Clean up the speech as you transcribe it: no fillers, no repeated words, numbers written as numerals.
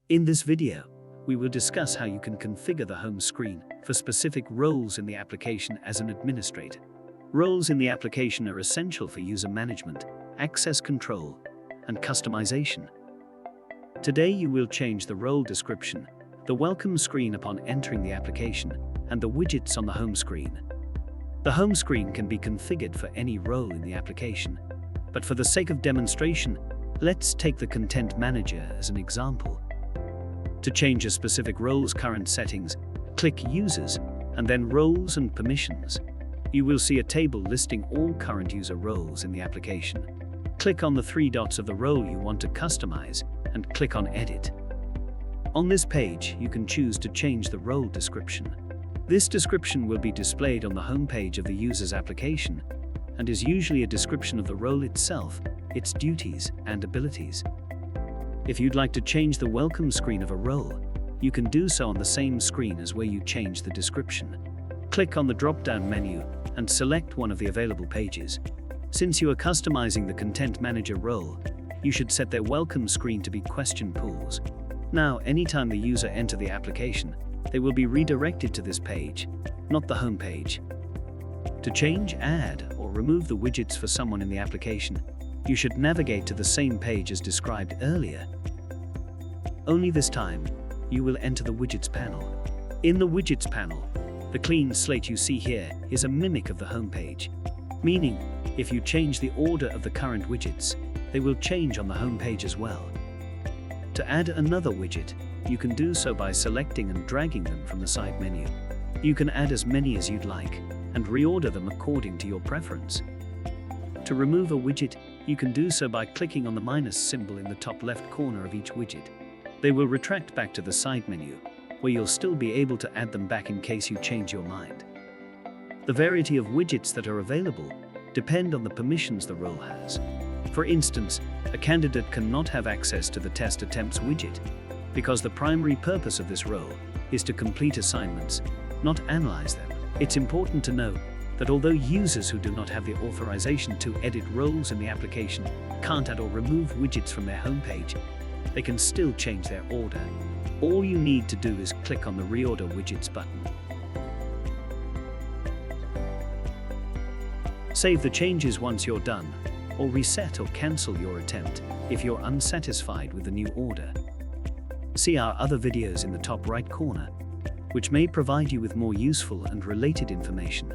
In this video, we will discuss how you can configure the home screen for specific roles in the application as an administrator. Roles in the application are essential for user management, access control, and customization. Today you will change the role description, the welcome screen upon entering the application, and the widgets on the home screen. The home screen can be configured for any role in the application, but for the sake of demonstration, let's take the Content Manager as an example. To change a specific role's current settings, click Users, and then Roles and Permissions. You will see a table listing all current user roles in the application. Click on the three dots of the role you want to customize, and click on Edit. On this page, you can choose to change the role description. This description will be displayed on the home page of the user's application, and is usually a description of the role itself, its duties, and abilities. If you'd like to change the welcome screen of a role, you can do so on the same screen as where you change the description. Click on the drop-down menu and select one of the available pages. Since you are customizing the Content Manager role, you should set their welcome screen to be question pools. Now, anytime the user enters the application, they will be redirected to this page, not the home page. To change, add, or remove the widgets for someone in the application, you should navigate to the same page as described earlier. Only this time, you will enter the Widgets panel. In the Widgets panel, the clean slate you see here is a mimic of the home page, meaning if you change the order of the current widgets, they will change on the home page as well. To add another widget, you can do so by selecting and dragging them from the side menu. You can add as many as you'd like, and reorder them according to your preference. To remove a widget, you can do so by clicking on the minus symbol in the top left corner of each widget. They will retract back to the side menu, where you'll still be able to add them back in case you change your mind. The variety of widgets that are available depend on the permissions the role has. For instance, a candidate cannot have access to the Test Attempts widget, because the primary purpose of this role is to complete assignments, not analyze them. It's important to note that although users who do not have the authorization to edit roles in the application can't add or remove widgets from their homepage, they can still change their order. All you need to do is click on the Reorder Widgets button. Save the changes once you're done, or reset or cancel your attempt if you're unsatisfied with the new order. See our other videos in the top right corner, which may provide you with more useful and related information.